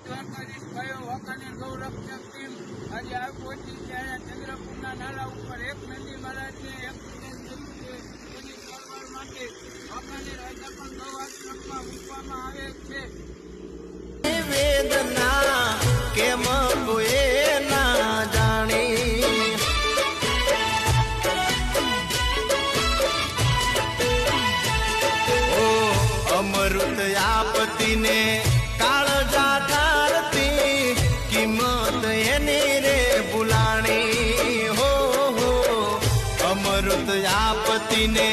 દ્વારકાધીશ ભાઈઓ વાંકાનેર ગૌરક્ષક ટીમ આજે આ પહોંચી ત્યારે ચંદ્રપુરના નાલા ઉપર એક નંદી મહારાજને એની સારવાર માટે વાંકાનેર પણ ગૌ આશ્રમમાં મૂકવામાં આવે છે. વેદના કેમ કોઈ ના જાણી, ઓ અમૃત આપતીને કાળજા ઠારતી કિંમત એની રે ભૂલાણી. હો અમૃત આપતીને